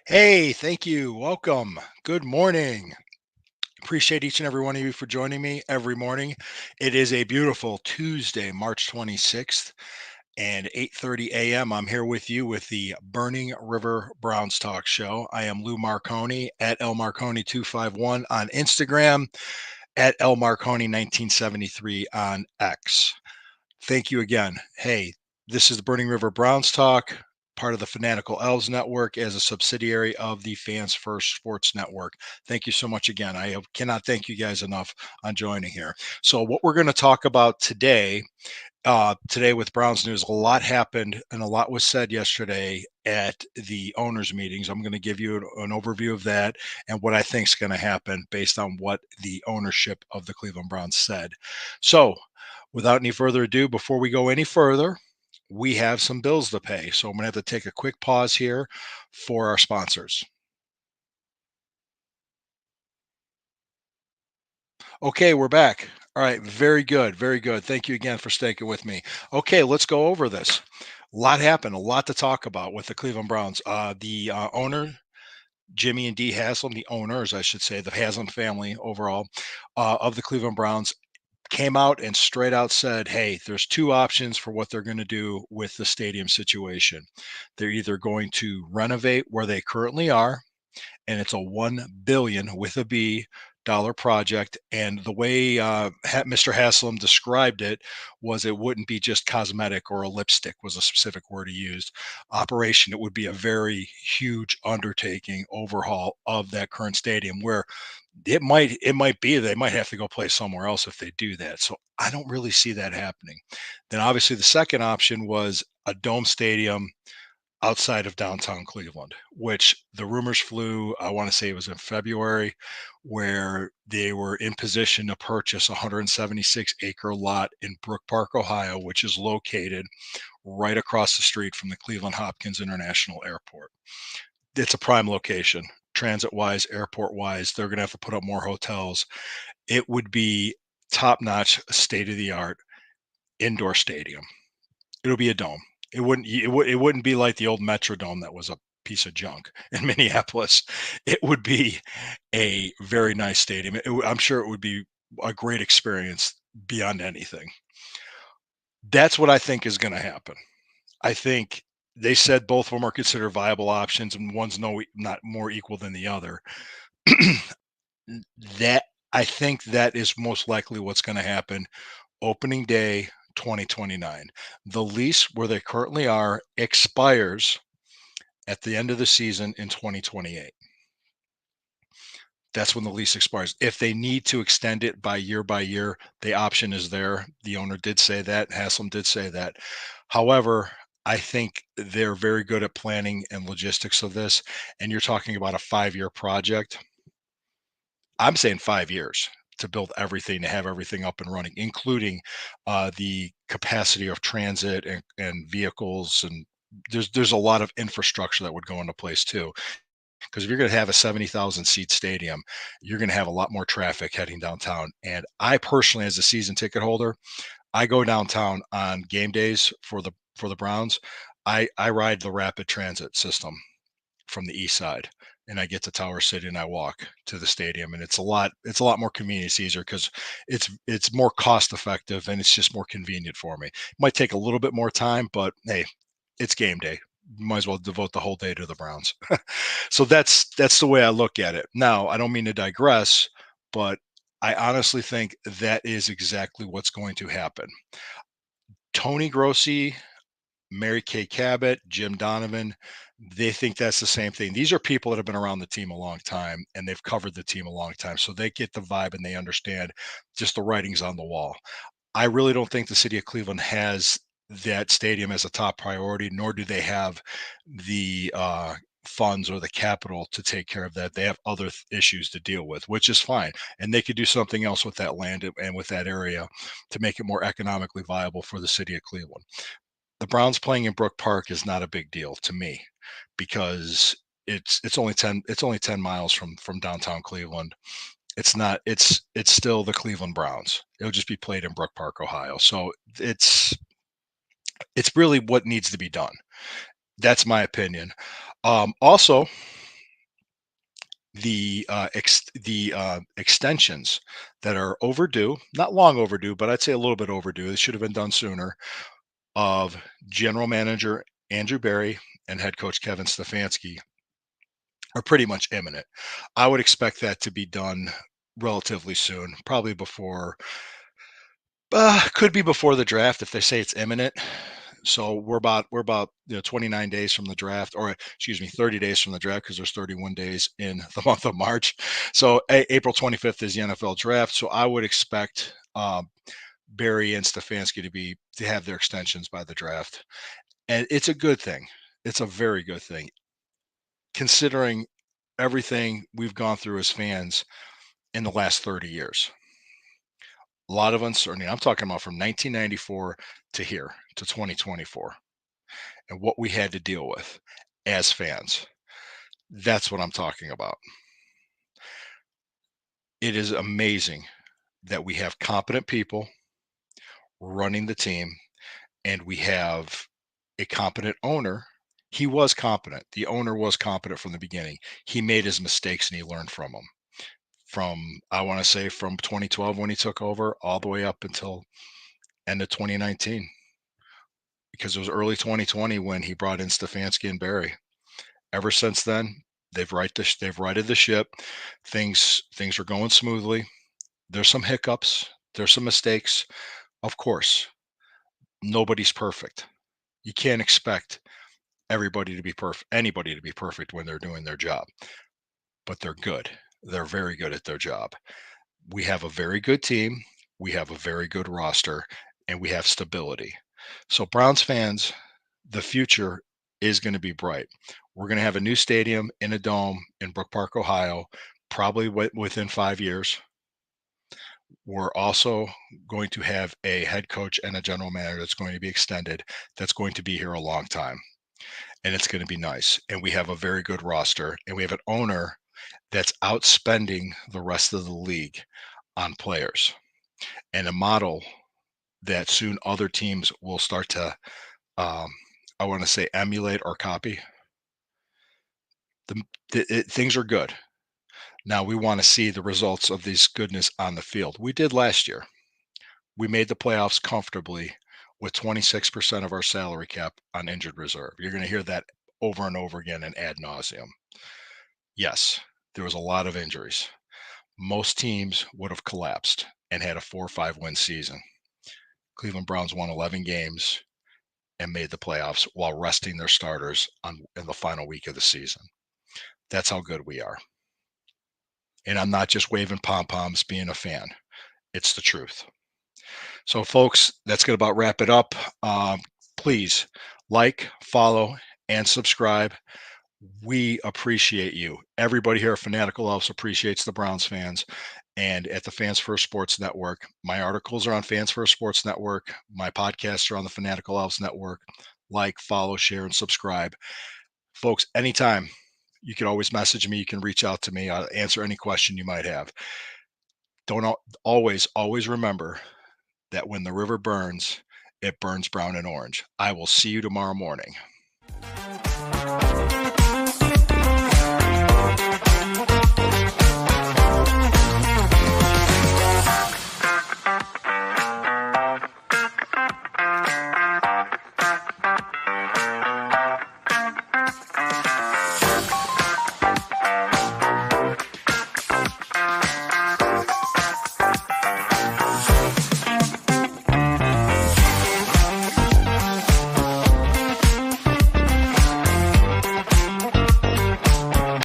Hey, thank you. Welcome. Good morning. Appreciate each and every one of you for joining me every morning. It is a beautiful Tuesday, March 26th and 8:30 a.m. I'm here with you with the Burning River Browns Talk Show. I am Lou Marconi at L Marconi 251 on Instagram, at L Marconi 1973 on X. Thank you again. Hey, this is the Burning River Browns Talk, part of the Fanatical Elves Network as a subsidiary of the Fans First Sports Network. Thank you so much again. cannot thank you guys enough on joining here. So, what we're going to talk about today with Browns News, a lot happened and a lot was said yesterday at the owners' meetings. I'm going to give you an overview of that and what I think is going to happen based on what the ownership of the Cleveland Browns said. So, without any further ado, before we go any further, we have some bills to pay. So, I'm going to have to take a quick pause here for our sponsors. Okay, we're back. All right, very good, very good. Thank you again for sticking with me. Okay, let's go over this. A lot happened, a lot to talk about with the Cleveland Browns. The owner, Jimmy and Dee Haslam, the owners, I should say, the Haslam family overall of the Cleveland Browns, came out and straight out said, "Hey, there's two options for what they're going to do with the stadium situation. They're either going to renovate where they currently are, and it's a 1 billion with a B dollar project. And the way Mr. Haslam described it was it wouldn't be just cosmetic or a lipstick was a specific word he used. Operation, it would be a very huge undertaking overhaul of that current stadium where it might be they might have to go play somewhere else if they do that. So I don't really see that happening. Then obviously the second option was a dome stadium outside of downtown Cleveland, which the rumors flew, I want to say it was in February, where they were in position to purchase a 176-acre lot in Brook Park, Ohio, which is located right across the street from the Cleveland Hopkins International Airport. It's a prime location, transit wise, airport wise. They're going to have to put up more hotels. It would be top notch, state of the art indoor stadium. It'll be a dome. It wouldn't be like the old Metrodome that was a piece of junk in Minneapolis. It would be a very nice stadium. I'm sure it would be a great experience beyond anything. That's what I think is going to happen. I think they said both of them are considered viable options, and one's not more equal than the other. that I think that is most likely what's going to happen. Opening day 2029. The lease where they currently are expires at the end of the season in 2028. That's when the lease expires. If they need to extend it by year, the option is there. The owner did say that. Haslam did say that. However, I think they're very good at planning and logistics of this. And you're talking about a 5 year project. I'm saying 5 years to build everything, to have everything up and running, including the capacity of transit and vehicles. And there's a lot of infrastructure that would go into place too. Because if you're going to have a 70,000 seat stadium, you're going to have a lot more traffic heading downtown. And I personally, as a season ticket holder, I go downtown on game days for the Browns. I ride the rapid transit system from the east side, and I get to Tower City and I walk to the stadium, and it's a lot more convenient. It's easier because it's more cost effective and it's just more convenient for me. It might take a little bit more time, but hey, it's game day. Might as well devote the whole day to the Browns. So that's the way I look at it. Now, I don't mean to digress, but I honestly think that is exactly what's going to happen. Tony Grossi, Mary Kay Cabot, Jim Donovan, they think that's the same thing. These are people that have been around the team a long time and they've covered the team a long time. So they get the vibe and they understand just the writings on the wall. I really don't think the city of Cleveland has that stadium as a top priority, nor do they have the funds or the capital to take care of that. They have other issues to deal with, which is fine. And they could do something else with that land and with that area to make it more economically viable for the city of Cleveland. The Browns playing in Brook Park is not a big deal to me because it's only 10 miles from downtown Cleveland. It's not it's still the Cleveland Browns. It'll just be played in Brook Park, Ohio. So it's really what needs to be done. That's my opinion. Also, extensions that are overdue, not long overdue, but I'd say a little bit overdue. They should have been done sooner. Of general manager Andrew Berry and head coach Kevin Stefanski are pretty much imminent. I would expect that to be done relatively soon, probably before, could be before the draft if they say it's imminent. So we're about 29 days from the draft, or excuse me, 30 days from the draft because there's 31 days in the month of March. So April 25th is the NFL draft. So I would expect Barry and Stefanski to have their extensions by the draft, and it's a good thing. It's a very good thing considering everything we've gone through as fans in the last 30 years. A lot of uncertainty. I'm talking about from 1994 to here to 2024 and what we had to deal with as fans. That's what I'm talking about. It is amazing that we have competent people running the team and we have a competent owner. He was competent. The owner was competent from the beginning. He made his mistakes and he learned from them. From I want to say from 2012 when he took over all the way up until end of 2019, because it was early 2020 when he brought in Stefanski and Barry. Ever since then, they've righted the ship. Things are going smoothly. There's some hiccups. There's some mistakes. Of course, nobody's perfect. You can't expect everybody to be perfect, anybody to be perfect when they're doing their job, but they're good. They're very good at their job. We have a very good team. We have a very good roster and we have stability. So, Browns fans, the future is going to be bright. We're going to have a new stadium in a dome in Brook Park, Ohio, probably within 5 years. We're also going to have a head coach and a general manager that's going to be extended, that's going to be here a long time. And it's going to be nice. And we have a very good roster. And we have an owner that's outspending the rest of the league on players, and a model that soon other teams will start to, um, I want to say, emulate or copy. Things are good. Now we want to see the results of this goodness on the field. We did last year. We made the playoffs comfortably with 26% of our salary cap on injured reserve. You're going to hear that over and over again and ad nauseum. Yes, there was a lot of injuries. Most teams would have collapsed and had a 4 or 5 win season. Cleveland Browns won 11 games and made the playoffs while resting their starters in the final week of the season. That's how good we are. And I'm not just waving pom poms being a fan, it's the truth. So, folks, that's going to about wrap it up. Please like, follow, and subscribe. We appreciate you. Everybody here at Fanatical Elves appreciates the Browns fans. And at the Fans First Sports Network, my articles are on Fans First Sports Network. My podcasts are on the Fanatical Elves Network. Like, follow, share, and subscribe. Folks, anytime you can always message me. You can reach out to me. I'll answer any question you might have. Don't always remember that when the river burns, it burns brown and orange. I will see you tomorrow morning.